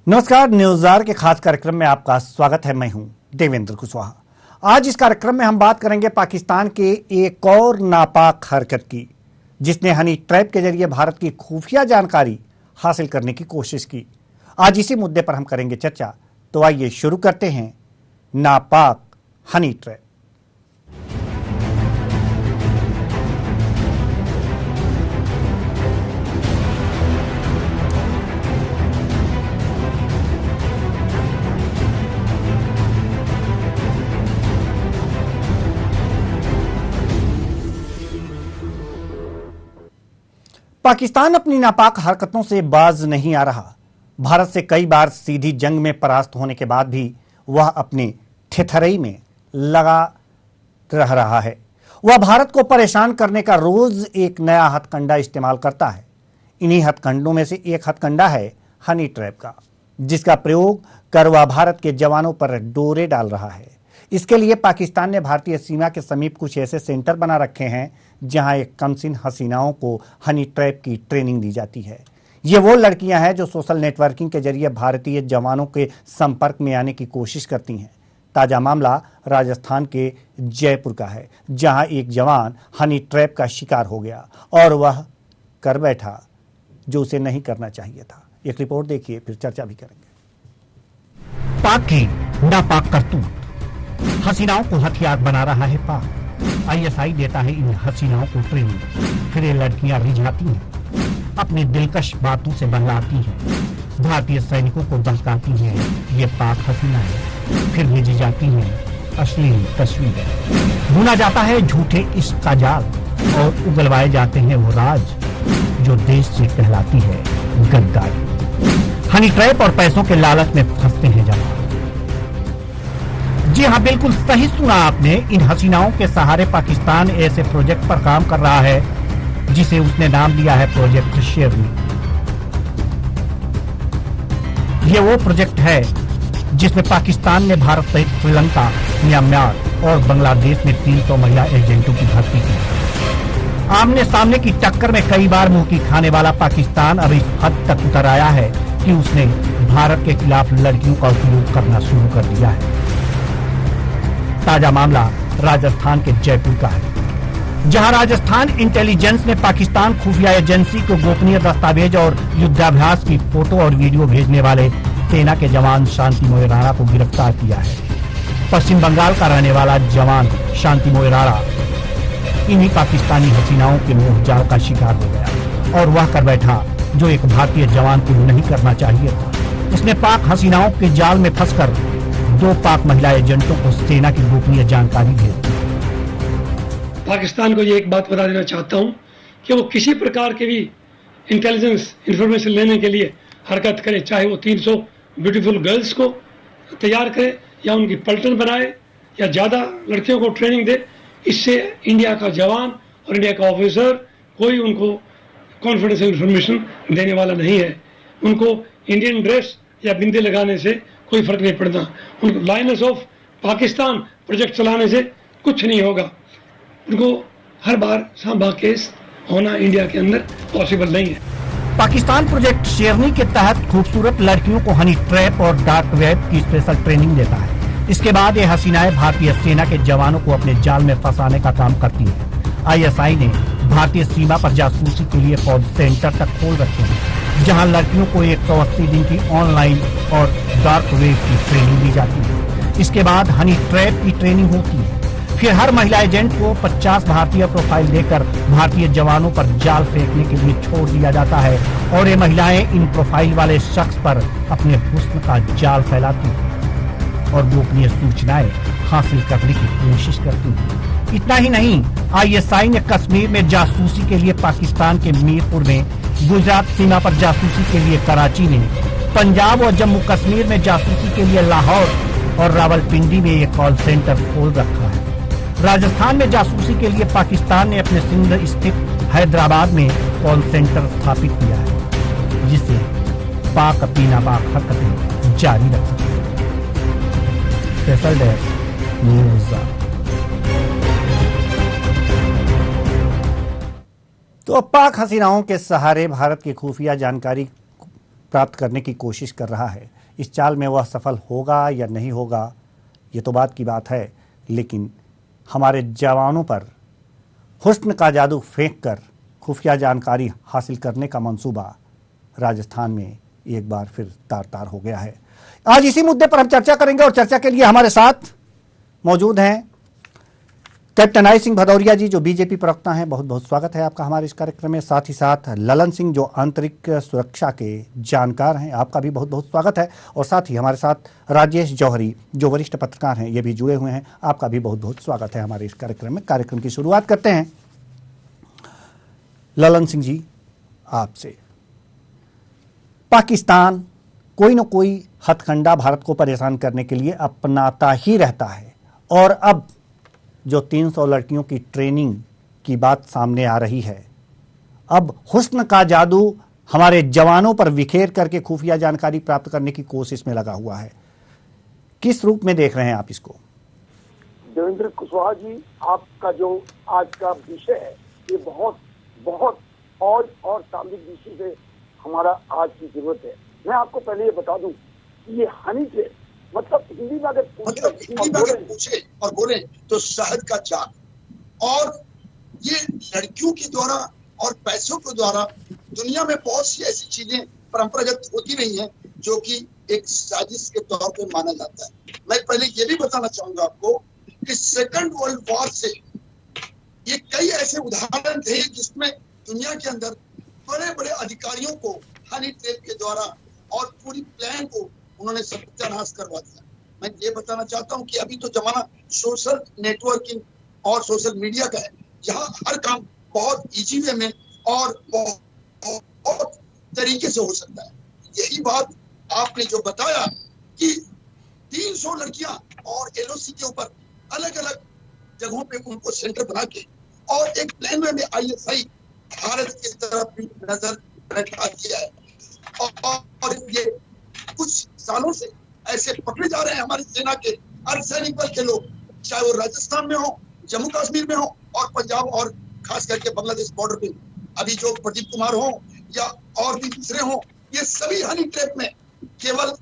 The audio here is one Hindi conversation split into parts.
नमस्कार, न्यूज़ार के खास कार्यक्रम में आपका स्वागत है। मैं हूं देवेंद्र कुशवाहा। आज इस कार्यक्रम में हम बात करेंगे पाकिस्तान के एक और नापाक हरकत की, जिसने हनी ट्रैप के जरिए भारत की खुफिया जानकारी हासिल करने की कोशिश की। आज इसी मुद्दे पर हम करेंगे चर्चा। तो आइए शुरू करते हैं नापाक हनी ट्रैप। पाकिस्तान अपनी नापाक हरकतों से बाज नहीं आ रहा। भारत से कई बार सीधी जंग में परास्त होने के बाद भी वह अपनी ठिठरई में लगा रह रहा है। वह भारत को परेशान करने का रोज एक नया हथकंडा इस्तेमाल करता है। इन्हीं हथकंडों में से एक हथकंडा है हनी ट्रैप का, जिसका प्रयोग कर वह भारत के जवानों पर डोरे डाल रहा है। इसके लिए पाकिस्तान ने भारतीय सीमा के समीप कुछ ऐसे सेंटर बना रखे हैं जहां एक कमसिन हसीनाओं को हनी ट्रैप की ट्रेनिंग दी जाती है। ये वो लड़कियां हैं जो सोशल नेटवर्किंग के जरिए भारतीय जवानों के संपर्क में आने की कोशिश करती हैं। ताजा मामला राजस्थान के जयपुर का है, जहां एक जवान हनी ट्रैप का शिकार हो गया और वह कर बैठा जो उसे नहीं करना चाहिए था। एक रिपोर्ट देखिए, फिर चर्चा भी करेंगे। पाक की नापाक करतूत, हसीनाओं को हथियार बना रहा है पाक। आईएसआई देता है इन हसीनाओं को ट्रेनिंग, फिर ये लड़कियां रिझाती हैं, अपनी दिलकश बातों से बहलाती हैं, भारतीय सैनिकों को बहकाती हैं। ये पाक हसीना है, फिर भेजी जाती हैं अश्लील तस्वीरें, बुना जाता है झूठे इश्क का जाल और उगलवाए जाते हैं वो राज जो देश से कहलाती है गद्दारी। हनी ट्रैप और पैसों के लालच में फंसते हैं जवान। जी हाँ, बिल्कुल सही सुना आपने। इन हसीनाओं के सहारे पाकिस्तान ऐसे प्रोजेक्ट पर काम कर रहा है जिसे उसने नाम दिया है प्रोजेक्ट शेरनी। ये वो प्रोजेक्ट है जिसमें पाकिस्तान ने भारत सहित श्रीलंका, म्यांमार और बांग्लादेश में 300 महिला एजेंटों की भर्ती की। आमने सामने की टक्कर में कई बार मुंह की खाने वाला पाकिस्तान अब इस हद तक उतर आया है कि उसने भारत के खिलाफ लड़कियों का उपयोग करना शुरू कर दिया है। ताजा मामला राजस्थान के जयपुर का है, जहां राजस्थान इंटेलिजेंस ने पाकिस्तान खुफिया एजेंसी को गोपनीय दस्तावेज और युद्धाभ्यास की फोटो और वीडियो भेजने वाले सेना के जवान शांति मोइराणा को गिरफ्तार किया है। पश्चिम बंगाल का रहने वाला जवान शांति मोइराणा इन्हीं पाकिस्तानी हसीनाओं के मोह जाल का शिकार हो गया और वह कर बैठा जो एक भारतीय जवान को नहीं करना चाहिए था। उसने पाक हसीनाओं के जाल में फंसकर 2 पाक महिला एजेंटों को सेना की गोपनीय जानकारी भेज दी। पाकिस्तान को ये एक बात बता देना चाहता हूँ कि वो किसी प्रकार के भी इंटेलिजेंस इंफॉर्मेशन लेने के लिए हरकत करे, चाहे वो 300 ब्यूटीफुल गर्ल्स को तैयार करे या उनकी पलटन बनाए या ज़्यादा लड़कियों को ट्रेनिंग दे। इससे इंडिया का जवान और इंडिया का ऑफिसर कोई उनको कॉन्फिडेंशियल इंफॉर्मेशन देने वाला नहीं है। उनको इंडियन ड्रेस या बिंदी लगाने से कोई फर्क नहीं पड़ता। उनको लाइनस ऑफ पाकिस्तान प्रोजेक्ट चलाने से कुछ नहीं होगा। उनको हर बार सांबा केस होना इंडिया के अंदर पॉसिबल नहीं है। पाकिस्तान प्रोजेक्ट शेरनी के तहत खूबसूरत लड़कियों को हनी ट्रैप और डार्क वेब की स्पेशल ट्रेनिंग देता है। इसके बाद ये हसीनाएं भारतीय सेना के जवानों को अपने जाल में फंसाने का काम करती हैं। आईएसआई ने भारतीय सीमा पर जासूसी के लिए कॉल सेंटर तक खोल रखे हैं, जहां लड़कियों को 180 दिन की ऑनलाइन और डार्क वेब की ट्रेनिंग दी जाती है। इसके बाद हनी ट्रैप की ट्रेनिंग होती है। फिर हर महिला एजेंट को 50 भारतीय प्रोफाइल देकर भारतीय जवानों पर जाल फेंकने के लिए छोड़ दिया जाता है और ये महिलाएं इन प्रोफाइल वाले शख्स पर अपने हुस्न का जाल फैलाती हैं और गोपनीय सूचनाएं हासिल करने की कोशिश करती हैं। इतना ही नहीं, आईएसआई ने कश्मीर में जासूसी के लिए पाकिस्तान के मीरपुर में, गुजरात सीमा पर जासूसी के लिए कराची में, पंजाब और जम्मू कश्मीर में जासूसी के लिए लाहौर और रावलपिंडी में एक कॉल सेंटर खोल रखा है। राजस्थान में जासूसी के लिए पाकिस्तान ने अपने सिंध स्थित हैदराबाद में कॉल सेंटर स्थापित किया है, जिससे पाक अपनी नापाक हरकतें जारी रख सके। Special desk news. तो पाक हसीनाओं के सहारे भारत की खुफिया जानकारी प्राप्त करने की कोशिश कर रहा है। इस चाल में वह सफल होगा या नहीं होगा ये तो बात की बात है, लेकिन हमारे जवानों पर हुस्न का जादू फेंक कर खुफिया जानकारी हासिल करने का मंसूबा राजस्थान में एक बार फिर तार-तार हो गया है। आज इसी मुद्दे पर हम चर्चा करेंगे और चर्चा के लिए हमारे साथ मौजूद हैं कैप्टन आई सिंह भदौरिया जी, जो बीजेपी प्रवक्ता हैं। बहुत बहुत स्वागत है आपका हमारे इस कार्यक्रम में। साथ ही साथ ललन सिंह, जो आंतरिक सुरक्षा के जानकार हैं, आपका भी बहुत बहुत स्वागत है। और साथ ही हमारे साथ राजेश जौहरी, जो वरिष्ठ पत्रकार हैं, ये भी जुड़े हुए हैं। आपका भी बहुत बहुत स्वागत है हमारे इस कार्यक्रम में। कार्यक्रम की शुरुआत करते हैं ललन सिंह जी आपसे। पाकिस्तान कोई न कोई हथकंडा भारत को परेशान करने के लिए अपनाता ही रहता है, और अब जो 300 लड़कियों की ट्रेनिंग की बात सामने आ रही है, अब हुस्न का जादू हमारे जवानों पर बिखेर करके खुफिया जानकारी प्राप्त करने की कोशिश में लगा हुआ है। किस रूप में देख रहे हैं आप इसको? देवेंद्र कुशवाहा जी, आपका जो आज का विषय है ये बहुत बहुत और सामयिक दृष्टि से हमारा आज की जरूरत है। मैं आपको पहले ये बता दूं कि ये हनी ट्रेप मतलब हिंदी में अगर पूछे और बोले तो शहद का जाल, और ये लड़कियों के द्वारा और पैसों के द्वारा दुनिया में बहुत सी ऐसी चीजें परंपरागत होती रही हैं जो कि एक साजिश के तौर पे माना जाता है। मैं पहले ये भी बताना चाहूंगा आपको कि सेकंड वर्ल्ड वॉर से ये कई ऐसे उदाहरण थे जिसमें दुनिया के अंदर बड़े बड़े अधिकारियों को हनी ट्रेप के द्वारा और पूरी प्लान को उन्होंने सत्यानाश करवा दिया। मैं ये बताना चाहता हूँ कि अभी तो जमाना सोशल नेटवर्किंग और सोशल मीडिया का है, जहाँ हर काम बहुत इजी वे में और बहुत तरीके से हो सकता है। यही बात आपने जो बताया कि 300 लड़कियां और एलओसी के ऊपर अलग अलग जगहों पे उनको सेंटर बना के और एक प्लान वे में आईएसआई भारत की तरफ भी नजर रखा दिया है, और ये कुछ सालों से ऐसे पकड़े जा रहे हैं हमारी सेना के अर्धसैनिक बल के लोग, चाहे वो राजस्थान में हो, जम्मू कश्मीर में हो और पंजाब और खास करके बांग्लादेश बॉर्डर पे अभी जो प्रदीप कुमार हो या और भी दूसरे हो, ये सभी हनी ट्रैप में केवल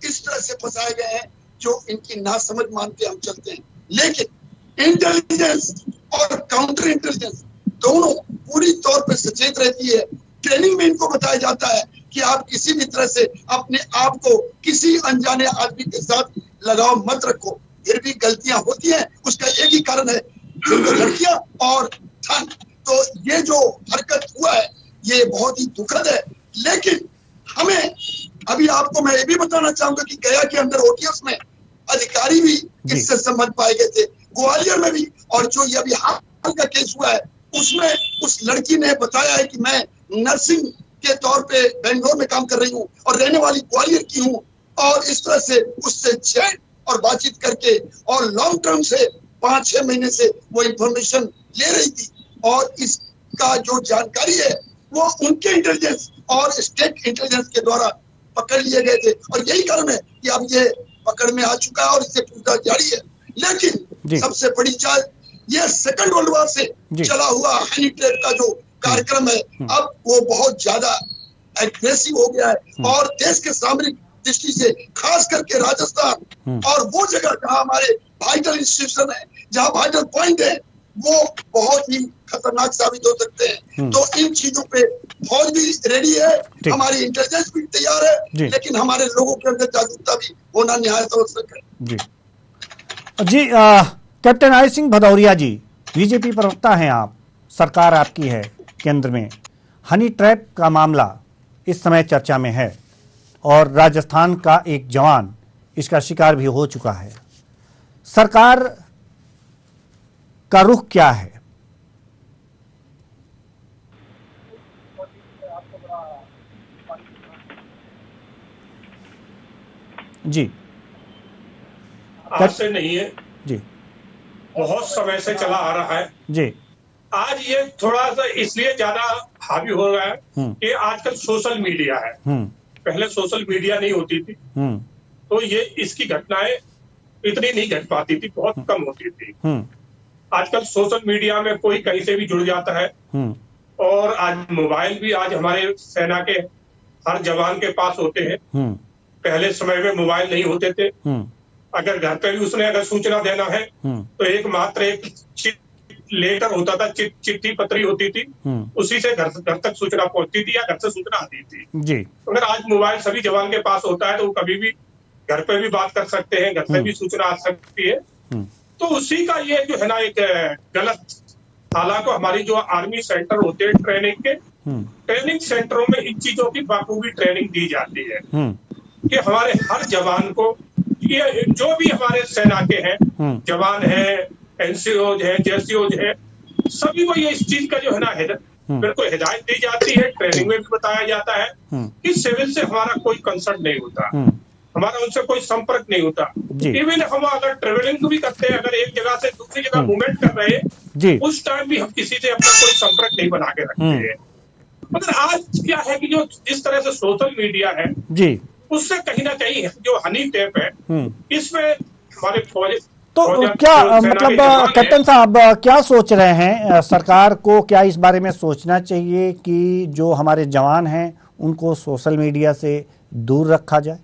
इस तरह से फंसाए गए हैं जो इनकी नासमझ मान के हम चलते हैं। लेकिन इंटेलिजेंस और काउंटर इंटेलिजेंस दोनों पूरी तौर पे सचेत रहती है। ट्रेनिंग में इनको बताया जाता है कि आप किसी भी तरह से अपने आप को किसी अनजाने आदमी के साथ लगाव मत रखो। फिर भी गलतियां होती हैं, उसका एक ही कारण है, लड़कियां और धन। तो ये जो हरकत हुआ है ये बहुत ही दुखद है। लेकिन हमें अभी आपको मैं ये भी बताना चाहूंगा कि गया के अंदर ओटीएस में अधिकारी भी इससे संबंध पाए गए थे, ग्वालियर में भी, और जो ये अभी हाल का केस हुआ है उसमें उस लड़की ने बताया है कि मैं नर्सिंग के तौर पे बेंगलोर में काम कर रही हूँ और रहने वाली ग्वालियर की हूँ, और इस तरह से उससे चैट और बातचीत करके और लॉन्ग टर्म से 5-6 महीने से वो इंफॉर्मेशन ले रही थी, और इसका जो जानकारी है वो उनके इंटेलिजेंस और स्टेट इंटेलिजेंस के द्वारा पकड़ लिए गए थे, और यही कारण है कि अब ये पकड़ में आ चुका है और इससे पूछताछ जारी है। लेकिन सबसे बड़ी चाल ये सेकंड वर्ल्ड वॉर से चला हुआ हनी ट्रैप का जो कार्यक्रम है अब वो बहुत ज्यादा एग्रेसिव हो गया है, और देश के सामरिक दृष्टि से खास करके राजस्थान और वो जगह जहां हमारे वाइटल इंस्टीट्यूशन है, जहां वाइटल पॉइंट है, वो बहुत ही खतरनाक साबित हो सकते हैं। तो इन चीजों पे फौज भी रेडी है, हमारी इंटेलिजेंस भी तैयार है, लेकिन हमारे लोगों के अंदर जागरूकता भी होना निहायत आवश्यक है। जी captain I Singh Bhadauria ji, BJP प्रवक्ता हैं आप, सरकार आपकी है केंद्र में। हनी ट्रैप का मामला इस समय चर्चा में है और राजस्थान का एक जवान इसका शिकार भी हो चुका है। सरकार का रुख क्या है? जी आज से नहीं है जी, बहुत समय से चला आ रहा है जी। आज ये थोड़ा सा इसलिए ज्यादा हावी हो रहा है कि आजकल सोशल मीडिया है। पहले सोशल मीडिया नहीं होती थी तो ये इसकी घटनाएं इतनी नहीं घट पाती थी, बहुत कम होती थी। आजकल सोशल मीडिया में कोई कहीं से भी जुड़ जाता है, और आज मोबाइल भी आज हमारे सेना के हर जवान के पास होते हैं। पहले समय में मोबाइल नहीं होते थे। अगर घर पे भी उसने अगर सूचना देना है तो एकमात्र एक लेटर होता था, चिट्ठी पत्री होती थी, उसी से घर तक सूचना पहुंचती थी या घर से सूचना आती थी जी। अगर आज मोबाइल सभी जवान के पास होता है तो वो कभी भी घर पे भी बात कर सकते हैं, घर से भी सूचना आ सकती है। तो उसी का ये जो है ना एक गलत, हालांकि हमारी जो आर्मी सेंटर होते हैं ट्रेनिंग के, ट्रेनिंग सेंटरों में इन चीजों की बाखूबी ट्रेनिंग दी जाती है कि हमारे हर जवान को, ये जो भी हमारे सेना के हैं जवान है, एनसीओज है, जेसीओज है, सभी को ये इस चीज का जो है ना बिल्कुल हिदायत दी जाती है, ट्रेनिंग में भी बताया जाता है कि सिविल से हमारा कोई कंसर्न नहीं होता, हमारा उनसे कोई संपर्क नहीं होता। इवन हम अगर ट्रेवलिंग भी करते हैं, अगर एक जगह से दूसरी जगह मूवमेंट कर रहे हैं, उस टाइम भी हम किसी से अपना कोई संपर्क नहीं बना के रखते हैं। मगर आज क्या है कि जो जिस तरह से सोशल मीडिया है जी, उससे कहीं ना कहीं जो हनी ट्रैप है, इसमें हमारे फौज तो क्या मतलब कैप्टन साहब क्या सोच रहे हैं, सरकार को क्या इस बारे में सोचना चाहिए कि जो हमारे जवान हैं उनको सोशल मीडिया से दूर रखा जाए?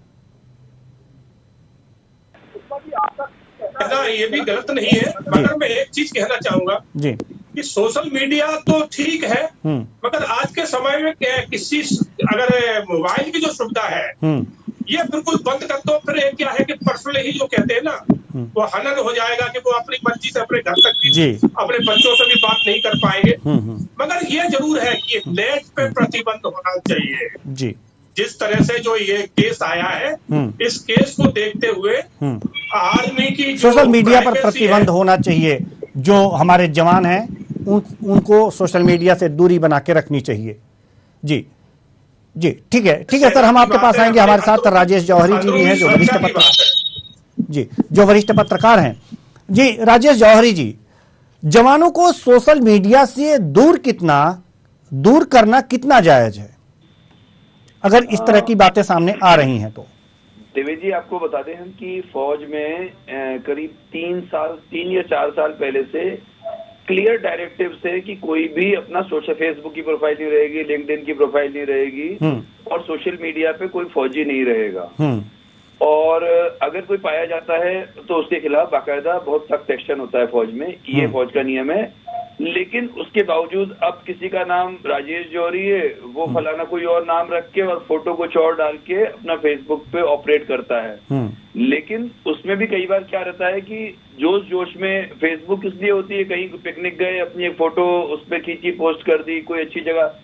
ना, ये भी गलत नहीं है, मगर मैं एक चीज कहना चाहूंगा जी कि सोशल मीडिया तो ठीक है, मगर आज के समय में किसी अगर मोबाइल की जो सुविधा है ये बिल्कुल बंद कर दो, फिर क्या है कि पर्सनली ही जो कहते हैं ना वो हनन हो जाएगा कि वो अपनी मर्जी से अपने घर तक भी अपने बच्चों से भी बात नहीं कर पाएंगे। मगर ये जरूर है कि नेट पे प्रतिबंध होना चाहिए जी। जिस तरह से जो ये केस आया है, इस केस को देखते हुए आर्मी की सोशल मीडिया पर प्रतिबंध होना चाहिए। जो हमारे जवान हैं उनको सोशल मीडिया से दूरी बना के रखनी चाहिए जी जी। ठीक है सर, हम आपके पास आएंगे। हमारे साथ राजेश जौहरी जी भी हैं जो वरिष्ठ पत्रकार जी, जो वरिष्ठ पत्रकार हैं जी। राजेश जौहरी जी, जवानों को सोशल मीडिया से दूर करना कितना जायज है, अगर इस तरह की बातें सामने आ रही हैं तो? देवेश जी, आपको बता दें हम कि फौज में करीब 3 या 4 साल पहले से क्लियर डायरेक्टिव है कि कोई भी अपना सोशल फेसबुक की प्रोफाइल नहीं रहेगी, लिंक्डइन की प्रोफाइल नहीं रहेगी और सोशल मीडिया पे कोई फौजी नहीं रहेगा। और अगर कोई पाया जाता है तो उसके खिलाफ बाकायदा बहुत सख्त एक्शन होता है फौज में, ये फौज का नियम है। लेकिन उसके बावजूद अब किसी का नाम राजेश जौहरी है, वो फलाना कोई और नाम रख के और फोटो कुछ और डाल के अपना फेसबुक पे ऑपरेट करता है। लेकिन उसमें भी कई बार क्या रहता है कि जोश में फेसबुक इसलिए होती है, कहीं पिकनिक गए, अपनी एक फोटो उस पर खींची, पोस्ट कर दी कोई अच्छी जगह।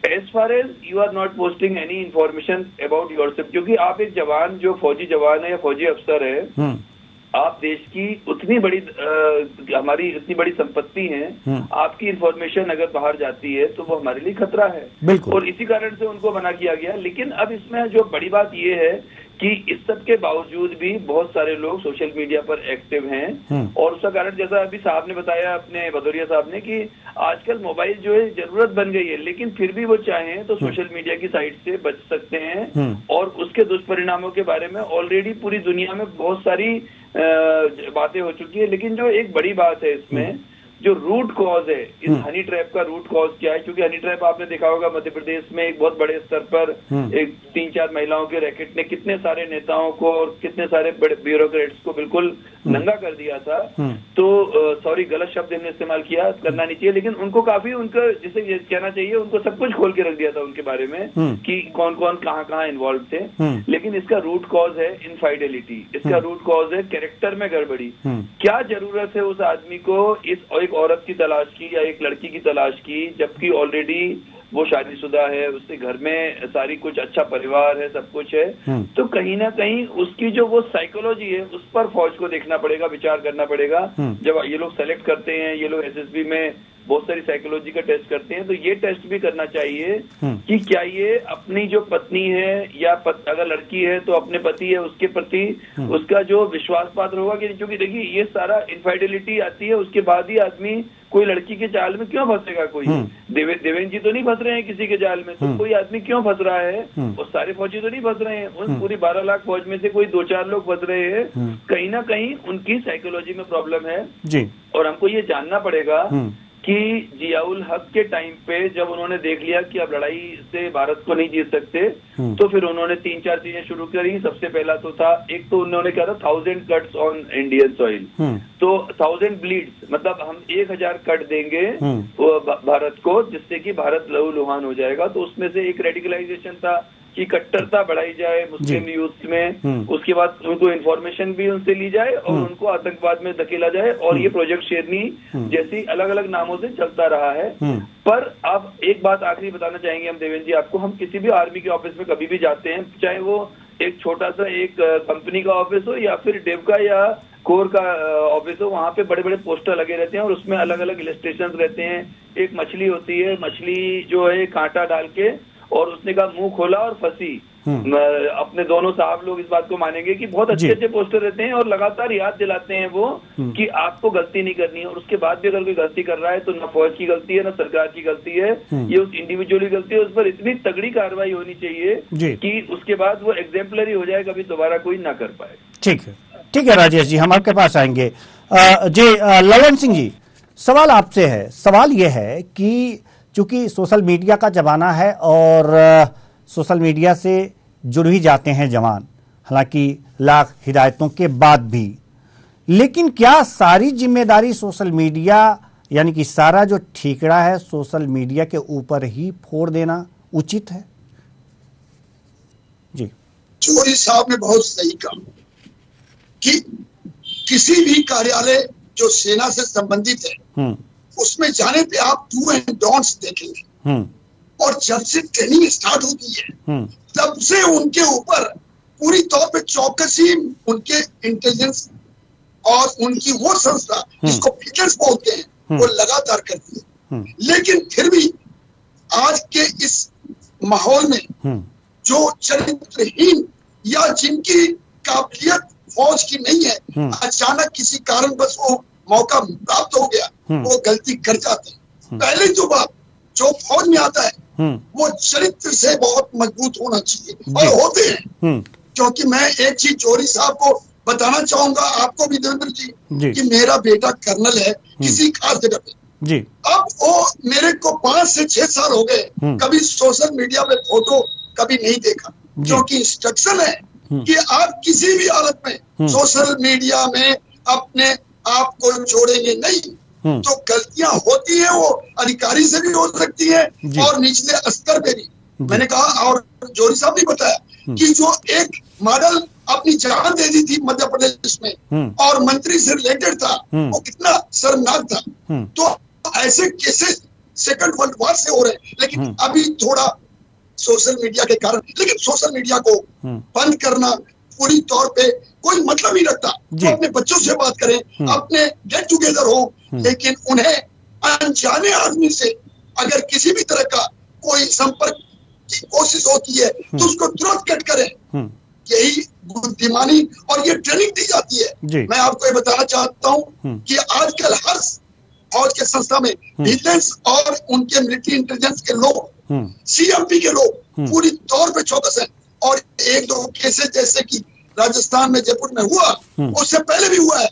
As far as you are not posting any information about yourself, क्योंकि आप एक जवान, जो फौजी जवान है या फौजी अफसर है, आप देश की उतनी बड़ी हमारी इतनी बड़ी संपत्ति है, आपकी इंफॉर्मेशन अगर बाहर जाती है तो वो हमारे लिए खतरा है और इसी कारण से उनको मना किया गया। लेकिन अब इसमें जो बड़ी बात ये है कि इस सब के बावजूद भी बहुत सारे लोग सोशल मीडिया पर एक्टिव हैं और उसका कारण जैसा अभी साहब ने बताया, अपने भदौरिया साहब ने, कि आजकल मोबाइल जो है जरूरत बन गई है, लेकिन फिर भी वो चाहें तो सोशल मीडिया की साइट से बच सकते हैं और उसके दुष्परिणामों के बारे में ऑलरेडी पूरी दुनिया में बहुत सारी बातें हो चुकी है। लेकिन जो एक बड़ी बात है इसमें, जो रूट कॉज है इस हनी ट्रैप का, रूट कॉज क्या है? क्योंकि हनी ट्रैप आपने देखा होगा मध्य प्रदेश में एक बहुत बड़े स्तर पर एक 3-4 महिलाओं के रैकेट ने कितने सारे नेताओं को और कितने सारे बड़े ब्यूरोक्रेट्स को बिल्कुल नंगा कर दिया था। तो सॉरी, गलत शब्द हमने इस्तेमाल किया, करना नहीं चाहिए, लेकिन उनको काफी, उनका जिसे कहना चाहिए, उनको सब कुछ खोल के रख दिया था उनके बारे में कि कौन कौन कहाँ इन्वॉल्व थे। लेकिन इसका रूट कॉज है इनफाइडेलिटी, इसका रूट कॉज है कैरेक्टर में गड़बड़ी। क्या जरूरत है उस आदमी को एक औरत की तलाश की या एक लड़की की तलाश की, जबकि ऑलरेडी वो शादीशुदा है, उसके घर में सारी कुछ अच्छा परिवार है, सब कुछ है। तो कहीं ना कहीं उसकी जो वो साइकोलॉजी है उस पर फौज को देखना पड़ेगा, विचार करना पड़ेगा। जब ये लोग सेलेक्ट करते हैं, ये लोग एसएसबी में बहुत सारी साइकोलॉजी का टेस्ट करते हैं, तो ये टेस्ट भी करना चाहिए कि क्या ये अपनी जो पत्नी है या अगर लड़की है तो अपने पति है उसके प्रति उसका जो विश्वास पात्र होगा कि नहीं। क्योंकि देखिए ये सारा इनफाइडेलिटी आती है उसके बाद ही आदमी कोई लड़की के जाल में क्यों फंसेगा। कोई देवेंद्र जी तो नहीं फंस रहे हैं किसी के जाल में, तो कोई आदमी क्यों फंस रहा है? और सारे फौजी तो नहीं फंस रहे हैं, उन पूरी 12 लाख फौज में से कोई 2-4 लोग फंस रहे हैं। कहीं ना कहीं उनकी साइकोलॉजी में प्रॉब्लम है जी। और हमको ये जानना पड़ेगा कि जियाउल हक के टाइम पे जब उन्होंने देख लिया कि अब लड़ाई से भारत को नहीं जीत सकते, तो फिर उन्होंने 3-4 चीजें शुरू करी। सबसे पहला तो था, एक तो उन्होंने कहा था 1000 कट्स ऑन इंडियन सॉइल, तो 1000 ब्लीड्स, मतलब हम 1000 कट देंगे भारत को, जिससे कि भारत लहूलुहान हो जाएगा। तो उसमें से एक रेडिकलाइजेशन था कि कट्टरता बढ़ाई जाए मुस्लिम यूथ में, उसके बाद उनको इन्फॉर्मेशन भी उनसे ली जाए और उनको आतंकवाद में धकेला जाए, और ये प्रोजेक्ट शेरनी जैसी अलग अलग नामों से चलता रहा है। पर अब एक बात आखिरी बताना चाहेंगे हम देवेंद्र जी आपको, हम किसी भी आर्मी के ऑफिस में कभी भी जाते हैं, चाहे वो एक छोटा सा एक कंपनी का ऑफिस हो या फिर डेव का या कोर का ऑफिस हो, वहाँ पे बड़े बड़े पोस्टर लगे रहते हैं और उसमें अलग अलग इलस्ट्रेशन रहते हैं। एक मछली होती है, मछली जो है कांटा डाल के, और उसने कहा मुंह खोला और फंसी। अपने दोनों साहब लोग इस बात को मानेंगे कि बहुत अच्छे अच्छे पोस्टर रहते हैं और लगातार याद दिलाते हैं वो कि आपको गलती नहीं करनी है, और उसके बाद भी अगर कोई गलती कर रहा है तो न फौज की गलती है न सरकार की गलती है, ये उस इंडिविजुअली गलती है। उस पर इतनी तगड़ी कार्रवाई होनी चाहिए कि उसके बाद वो एग्जेम्पलरी हो जाए, कभी दोबारा कोई ना कर पाए। ठीक है राजेश जी, हम आपके पास आएंगे। जी ललन सिंह जी, सवाल आपसे है। सवाल ये है कि चूंकि सोशल मीडिया का जमाना है और सोशल मीडिया से जुड़ ही जाते हैं जवान, हालांकि लाख हिदायतों के बाद भी, लेकिन क्या सारी जिम्मेदारी सोशल मीडिया, यानी कि सारा जो ठीकरा है सोशल मीडिया के ऊपर ही फोड़ देना उचित है? जी चौधरी साहब ने बहुत सही कहा कि किसी भी कार्यालय जो सेना से संबंधित है उसमें जाने पे आप डू एंड डोंट्स देखेंगे, और जब से ट्रेनिंग स्टार्ट होती है तब से उनके ऊपर पूरी तौर पे चौकसी उनके इंटेलिजेंस और उनकी वो संस्था जिसको विजिलेंस बोलते हैं वो लगातार करती है। लेकिन फिर भी आज के इस माहौल में जो चरित्रहीन या जिनकी काबिलियत फौज की नहीं है, अचानक किसी कारण बस वो मौका प्राप्त हो गया, वो गलती कर जाते हैं। पहले तो बात जो फौज में आता है वो चरित्र से बहुत मजबूत होना चाहिए, और होते हैं। क्योंकि मैं एक चीज चौधरी साहब को बताना चाहूंगा, आपको भी देवेंद्र जी, कि मेरा बेटा कर्नल है किसी खास जगह पे। अब वो मेरे को 5 से 6 साल हो गए, कभी सोशल मीडिया पे फोटो कभी नहीं देखा, क्योंकि इंस्ट्रक्शन है कि आप किसी भी हालत में सोशल मीडिया में अपने आप को जोड़ेंगे नहीं। तो गलतियां होती है, वो अधिकारी से भी हो सकती है और निचले स्तर पे भी। मैंने कहा, और जोरी साहब ने बताया कि जो एक मॉडल अपनी जान दे दी थी मध्य प्रदेश में और मंत्री से रिलेटेड था, वो कितना शर्मनाक था। तो ऐसे केसेस सेकंड वर्ल्ड वॉर से हो रहे हैं, लेकिन अभी थोड़ा सोशल मीडिया के कारण, लेकिन सोशल मीडिया को बंद करना पूरी तौर पे कोई मतलब नहीं रखता। तो अपने बच्चों से बात करें, अपने गेट टुगेदर हो, लेकिन उन्हें अनजाने आदमी से अगर किसी भी तरह का कोई संपर्क की कोशिश होती है तो उसको तुरंत कट करें। यही बुद्धिमानी और ये ट्रेनिंग दी जाती है। मैं आपको ये बताना चाहता हूँ कि आजकल हर फौज के संस्था में विजिलेंस और उनके मिलिट्री इंटेलिजेंस के लोग, सीएमपी के लोग पूरी तौर पे चौकस है। और 1-2 केसेस जैसे कि राजस्थान में जयपुर में हुआ, उससे पहले भी हुआ है,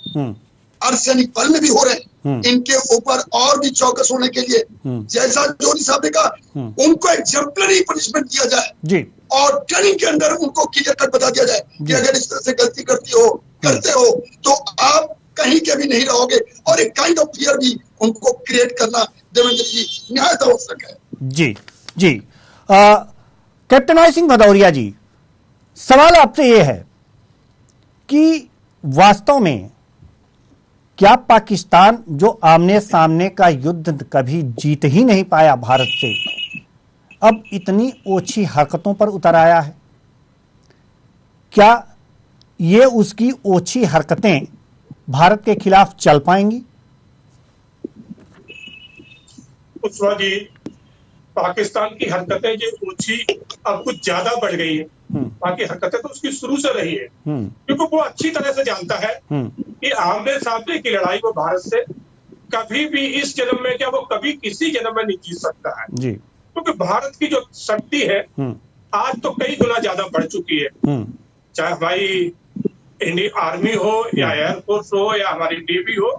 अर्धसैनिक बल में भी हो रहे हैं। इनके ऊपर और भी चौकस होने के लिए, जैसा जोरी साहब ने कहा, उनको एग्जेम्पलरी पनिशमेंट दिया जाए और ट्रेनिंग के अंदर उनको क्लियर कट बता दिया जाए कि अगर इस तरह से गलती करते हो तो आप कहीं के भी नहीं रहोगे, और एक काइंड ऑफ फियर भी उनको क्रिएट करना देवेंद्र जी निहायत आवश्यक है। जी कैप्टन आई सिंह भदौरिया जी, सवाल आपसे यह है कि वास्तव में क्या पाकिस्तान, जो आमने सामने का युद्ध कभी जीत ही नहीं पाया भारत से, अब इतनी ओछी हरकतों पर उतर आया है? क्या ये उसकी ओछी हरकतें भारत के खिलाफ चल पाएंगी? पुष्पा जी, पाकिस्तान की हरकतें जो ओछी अब कुछ ज्यादा बढ़ गई है, बाकी हरकतें तो उसकी शुरू से रही है, क्योंकि वो अच्छी तरह से जानता है कि आमने सामने की लड़ाई वो भारत से कभी भी इस जन्म में क्या, वो कभी किसी जन्म में नहीं जीत सकता है। क्योंकि भारत की जो शक्ति है आज तो कई गुना ज्यादा बढ़ चुकी है, चाहे भाई इंडियन आर्मी हो या एयरफोर्स हो या हमारी नेवी हो,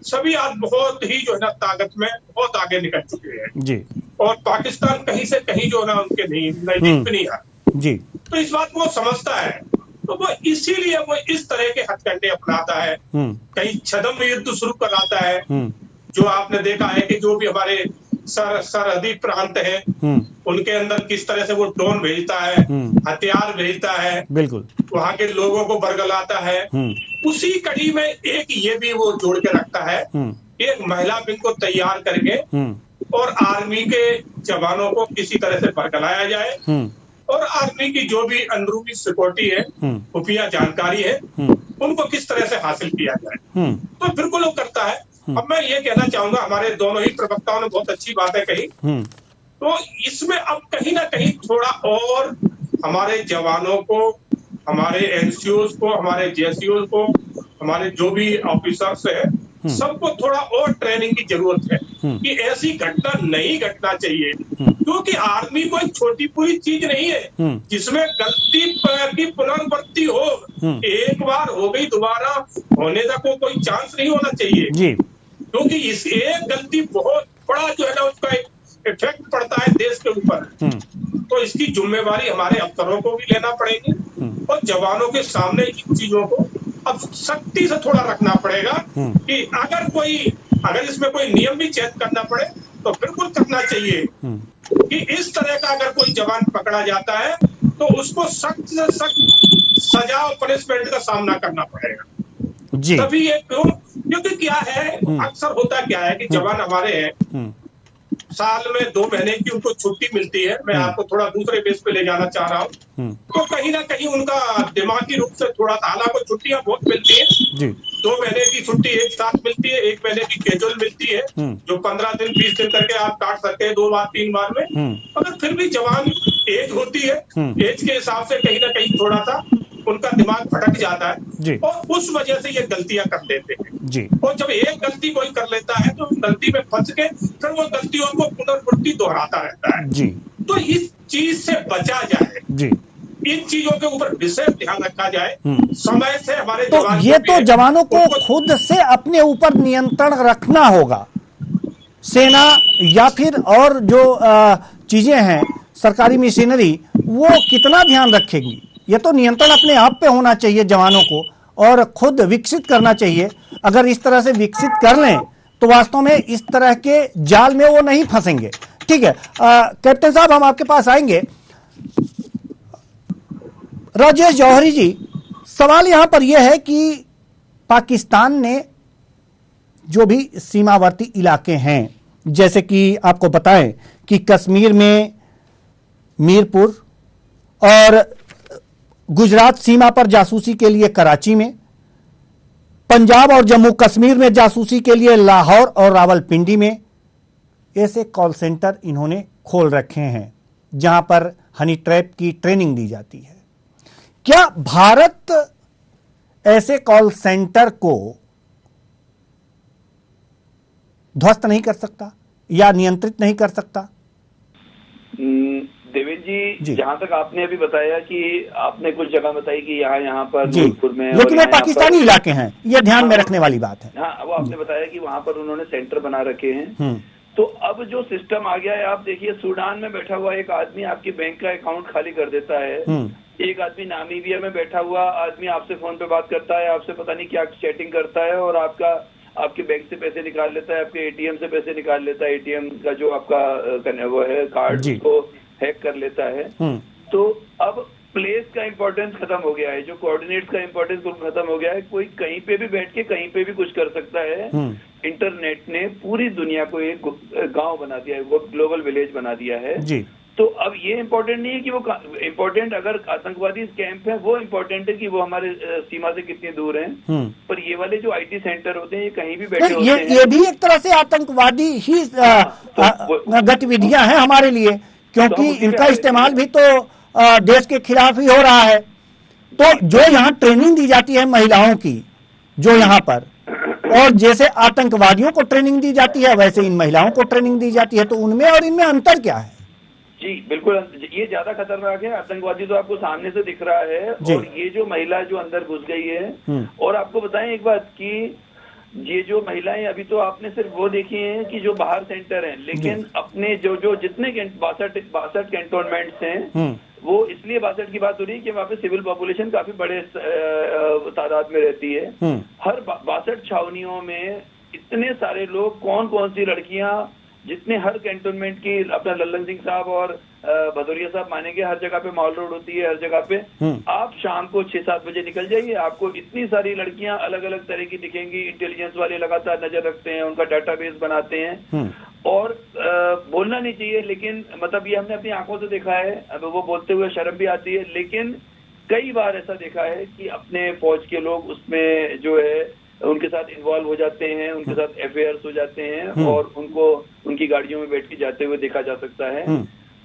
सभी आज बहुत ही जो है ना ताकत में बहुत आगे निकल चुके हैं जी। और पाकिस्तान कहीं से कहीं जो है ना उनके नहीं नजदीक भी नहीं है जी। तो इस बात को वो समझता है, तो वो इसीलिए वो इस तरह के हथकंडे अपनाता है, कहीं छद्म युद्ध शुरू कराता है। जो आपने देखा है कि जो भी हमारे सरहदी प्रांत है उनके अंदर किस तरह से वो ड्रोन भेजता है, हथियार भेजता है, बिल्कुल वहां के लोगों को बरगलाता है। उसी कड़ी में एक ये भी वो जोड़ के रखता है, एक महिला विंग को तैयार करके और आर्मी के जवानों को किसी तरह से बरगलाया जाए और आर्मी की जो भी अंदरूनी सिक्योरिटी है, खुफिया जानकारी है, उनको किस तरह से हासिल किया जाए। तो बिल्कुल वो करता है। अब मैं ये कहना चाहूंगा, हमारे दोनों ही प्रवक्ताओं ने बहुत अच्छी बातें कही, तो इसमें अब कहीं ना कहीं थोड़ा और हमारे जवानों को, हमारे एनसीओ को, हमारे जेसीओ को, हमारे जो भी ऑफिसर्स है, सबको थोड़ा और ट्रेनिंग की जरूरत है कि ऐसी घटना नहीं घटना चाहिए, क्योंकि आर्मी कोई छोटी पूरी चीज नहीं है जिसमें गलती की पुनरावृत्ति हो। एक बार हो गई, दोबारा होने का कोई चांस नहीं होना चाहिए जी। क्योंकि इस एक गलती बहुत बड़ा जो है ना उसका इफेक्ट पड़ता है देश के ऊपर। तो इसकी जिम्मेवारी हमारे अफसरों को भी लेना पड़ेगी और जवानों के सामने इन चीजों को अब सख्ती से थोड़ा रखना पड़ेगा कि अगर इसमें कोई नियम भी चेंज करना पड़े तो बिल्कुल करना चाहिए कि इस तरह का अगर कोई जवान पकड़ा जाता है तो उसको सख्त से सख्त सजा और पनिशमेंट का सामना करना पड़ेगा जी। तभी ये क्योंकि क्या है, अक्सर होता क्या है कि जवान हमारे हैं, साल में 2 महीने की उनको छुट्टी मिलती है। मैं आपको थोड़ा दूसरे बेस पे ले जाना चाह रहा हूँ। तो कहीं ना कहीं उनका दिमागी रूप से थोड़ा, हालांकि छुट्टियां बहुत मिलती है, 2 महीने की छुट्टी एक साथ मिलती है, 1 महीने की कैजुअल मिलती है, जो 15 दिन 20 दिन करके आप काट सकते हैं 2 बार 3 बार में। मगर फिर भी जवान एज होती है, एज के हिसाब से कहीं ना कहीं थोड़ा सा उनका दिमाग भटक जाता है और उस वजह से ये गलतियां कर लेते हैं जी। और जब एक गलती कोई कर लेता है तो गलती में फंस के फिर वो गलतियों को पुनरावृत्ति दोहराता रहता है जी। तो इस चीज से बचा जाए जी, इन चीजों के ऊपर विशेष ध्यान रखा जाए समय से। हमारे तो ये तो जवानों को खुद से अपने ऊपर नियंत्रण रखना होगा। सेना या फिर और जो चीजें हैं सरकारी मशीनरी, वो कितना ध्यान रखेगी? ये तो नियंत्रण अपने आप पे होना चाहिए जवानों को और खुद विकसित करना चाहिए। अगर इस तरह से विकसित कर लें तो वास्तव में इस तरह के जाल में वो नहीं फंसेंगे। ठीक है कैप्टन साहब, हम आपके पास आएंगे। राजेश जौहरी जी, सवाल यहां पर यह है कि पाकिस्तान ने जो भी सीमावर्ती इलाके हैं, जैसे कि आपको बताएं कि कश्मीर में मीरपुर और गुजरात सीमा पर जासूसी के लिए कराची में, पंजाब और जम्मू कश्मीर में जासूसी के लिए लाहौर और रावलपिंडी में ऐसे कॉल सेंटर इन्होंने खोल रखे हैं जहां पर हनी ट्रैप की ट्रेनिंग दी जाती है। क्या भारत ऐसे कॉल सेंटर को ध्वस्त नहीं कर सकता या नियंत्रित नहीं कर सकता? देवेंद्र जी, जहां तक आपने अभी बताया कि आपने कुछ जगह बताई कि यहाँ पर जोधपुर में, लेकिन ये पाकिस्तानी इलाके हैं, ये ध्यान में रखने वाली बात है। हाँ, वो आपने बताया कि वहां पर उन्होंने सेंटर बना रखे हैं। तो अब जो सिस्टम आ गया है, आप देखिए सूडान में बैठा हुआ एक आदमी आपकी बैंक का अकाउंट खाली कर देता है। एक आदमी नामीबिया में बैठा हुआ आदमी आपसे फोन पे बात करता है, आपसे पता नहीं क्या चैटिंग करता है और आपके बैंक से पैसे निकाल लेता है, आपके एटीएम से पैसे निकाल लेता है, एटीएम का जो आपका वो है कार्ड को हैक कर लेता है। तो अब प्लेस का इंपॉर्टेंस खत्म हो गया है, जो कोऑर्डिनेट्स का इंपॉर्टेंस खत्म हो गया है। कोई कहीं पे भी बैठ के कहीं पे भी कुछ कर सकता है। इंटरनेट ने पूरी दुनिया को एक गांव बना दिया है, वो ग्लोबल विलेज बना दिया है जी। तो अब ये इम्पोर्टेंट नहीं है कि वो इम्पोर्टेंट अगर आतंकवादी कैंप है, वो इम्पोर्टेंट है कि वो हमारे सीमा से कितनी दूर हैं। पर ये वाले जो आईटी सेंटर होते हैं, ये कहीं भी बैठे होते हैं। ये भी एक तरह से आतंकवादी ही गतिविधियां हैं हमारे लिए, क्योंकि इनका इस्तेमाल भी तो देश के खिलाफ ही हो रहा है। तो जो यहाँ ट्रेनिंग दी जाती है महिलाओं की, जो यहाँ पर, और जैसे आतंकवादियों को ट्रेनिंग दी जाती है वैसे इन महिलाओं को ट्रेनिंग दी जाती है, तो उनमें और इनमें अंतर क्या है? जी बिल्कुल, ये ज्यादा खतरनाक है। आतंकवादी तो आपको सामने से दिख रहा है और ये जो महिला जो अंदर घुस गई है। और आपको बताएं एक बात कि ये जो महिलाएं, अभी तो आपने सिर्फ वो देखी हैं कि जो बाहर सेंटर हैं, लेकिन अपने जो जितने 62 कैंटोनमेंट्स हैं, वो इसलिए 62 की बात हो रही है कि वहाँ पे सिविल पॉपुलेशन काफी बड़े तादाद में रहती है। हर 62 छावनियों में इतने सारे लोग, कौन कौन सी लड़कियां, जितने हर कैंटोनमेंट की, अपना लल्लन सिंह साहब और भदौरिया साहब मानेंगे, हर जगह पे मॉल रोड होती है, हर जगह पे आप शाम को 6-7 बजे निकल जाइए, आपको इतनी सारी लड़कियां अलग अलग तरह की दिखेंगी। इंटेलिजेंस वाले लगातार नजर रखते हैं, उनका डाटाबेस बनाते हैं, और बोलना नहीं चाहिए, लेकिन मतलब ये हमने अपनी आंखों से देखा है। अब वो बोलते हुए शर्म भी आती है, लेकिन कई बार ऐसा देखा है कि अपने फौज के लोग उसमें जो है उनके साथ इन्वॉल्व हो जाते हैं, उनके साथ अफेयर्स हो जाते हैं, और उनको उनकी गाड़ियों में बैठ के जाते हुए देखा जा सकता है।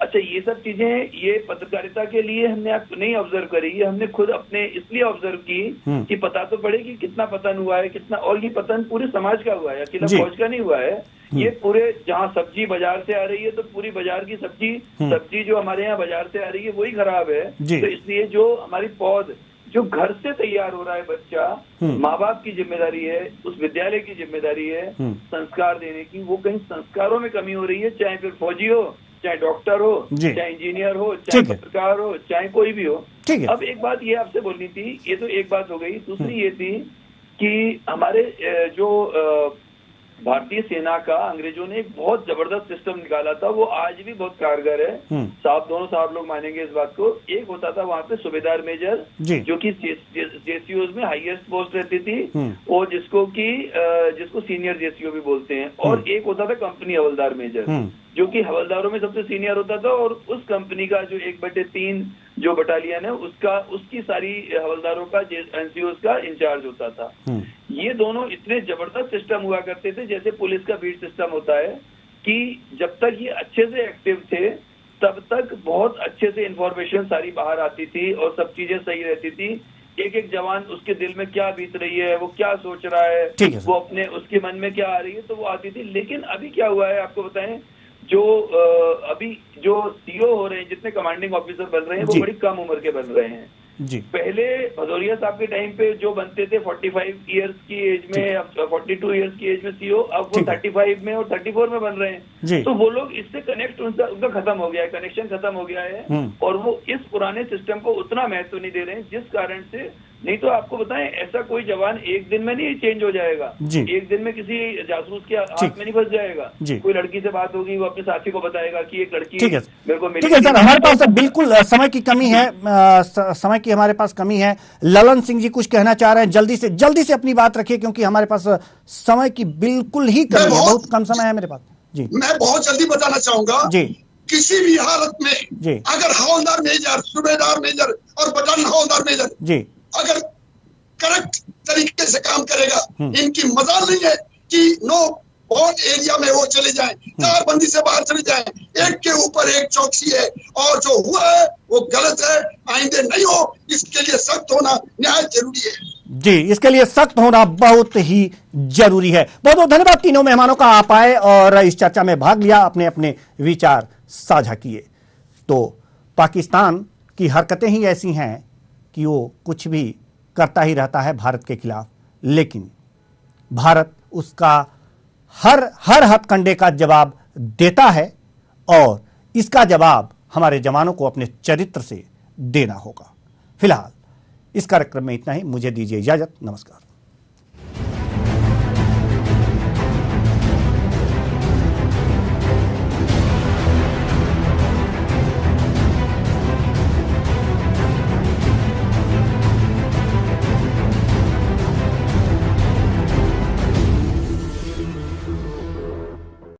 अच्छा, ये सब चीजें ये पत्रकारिता के लिए हमने नहीं ऑब्जर्व करी, हमने खुद अपने इसलिए ऑब्जर्व की कि पता तो पड़े कि कितना पतन हुआ है, कितना, और ये पतन पूरे समाज का हुआ है, अकेला फौज का नहीं हुआ है। ये पूरे, जहाँ सब्जी बाजार से आ रही है तो पूरी बाजार की सब्जी जो हमारे यहाँ बाजार से आ रही है वही खराब है। तो इसलिए जो हमारी पौध, जो घर से तैयार हो रहा है बच्चा, माँ बाप की जिम्मेदारी है, उस विद्यालय की जिम्मेदारी है संस्कार देने की। वो कहीं संस्कारों में कमी हो रही है, चाहे फिर फौजी हो, चाहे डॉक्टर हो, चाहे इंजीनियर हो, चाहे पत्रकार हो, चाहे कोई भी हो। अब एक बात ये आपसे बोलनी थी, ये तो एक बात हो गई। दूसरी ये थी कि हमारे जो भारतीय सेना का अंग्रेजों ने एक बहुत जबरदस्त सिस्टम निकाला था, वो आज भी बहुत कारगर है। दोनों साहब लोग मानेंगे इस बात को। एक होता था वहाँ पे सूबेदार मेजर, जो कि जेसीओज में हाईएस्ट पोस्ट रहती थी, और जिसको सीनियर जेसीओ भी बोलते हैं, और एक होता था कंपनी हवलदार मेजर, जो कि हवलदारों में सबसे सीनियर होता था, और उस कंपनी का जो 1/3 जो बटालियन है उसकी सारी हवलदारों का एनसीओ का इंचार्ज होता था। ये दोनों इतने जबरदस्त सिस्टम हुआ करते थे, जैसे पुलिस का बीट सिस्टम होता है, कि जब तक ये अच्छे से एक्टिव थे तब तक बहुत अच्छे से इंफॉर्मेशन सारी बाहर आती थी और सब चीजें सही रहती थी। एक जवान, उसके दिल में क्या बीत रही है, वो क्या सोच रहा है, वो अपने उसके मन में क्या आ रही है, तो वो आती थी। लेकिन अभी क्या हुआ है आपको बताएं, अभी जो सीओ हो रहे हैं, जितने कमांडिंग ऑफिसर बन रहे हैं, वो बड़ी कम उम्र के बन रहे हैं। पहले भदौरिया साहब के टाइम पे जो बनते थे 45 इयर्स की एज में, 42 इयर्स की एज में सीओ, अब वो 35 में और 34 में बन रहे हैं। तो वो लोग इससे कनेक्ट, उनका खत्म हो गया है, कनेक्शन खत्म हो गया है, और वो इस पुराने सिस्टम को उतना महत्व नहीं दे रहे हैं, जिस कारण से, नहीं तो आपको बताएं, ऐसा कोई जवान एक दिन में नहीं चेंज हो जाएगा, एक दिन में किसी जासूस के हाथ में नहीं फंस जाएगा। कोई लड़की से बात होगी, वो अपने साथी को बताएगा कि एक लड़की मेरे को मिली। ठीक है सर, हमारे पास बिल्कुल समय की कमी है, समय की हमारे पास कमी है। ललन सिंह जी कुछ कहना चाह रहे हैं, जल्दी से अपनी बात रखिए, क्योंकि हमारे पास समय की बिल्कुल ही कमी है, बहुत कम समय है मेरे पास। जी, मैं बहुत जल्दी बताना चाहूंगा जी, किसी भी हालत में अगर हवलदार मेजर, सूबेदार मेजर और बटालियन हवलदार मेजर जी अगर करेक्ट तरीके से काम करेगा, इनकी मजाल नहीं है कि नो बहुत एरिया में वो चले जाएं, तारबंदी से बाहर चले जाएं, एक के ऊपर एक चौकसी है, और जो हुआ है वो गलत है, आइंदे नहीं हो, इसके लिए सख्त होना निहायत जरूरी है। जी, इसके लिए सख्त होना बहुत ही जरूरी है। बहुत बहुत धन्यवाद तीनों मेहमानों का, आप आए और इस चर्चा में भाग लिया, अपने अपने विचार साझा किए। तो पाकिस्तान की हरकतें ही ऐसी हैं कि वो कुछ भी करता ही रहता है भारत के खिलाफ, लेकिन भारत उसका हर हथकंडे का जवाब देता है, और इसका जवाब हमारे जवानों को अपने चरित्र से देना होगा। फिलहाल इस कार्यक्रम में इतना ही, मुझे दीजिए इजाजत, नमस्कार।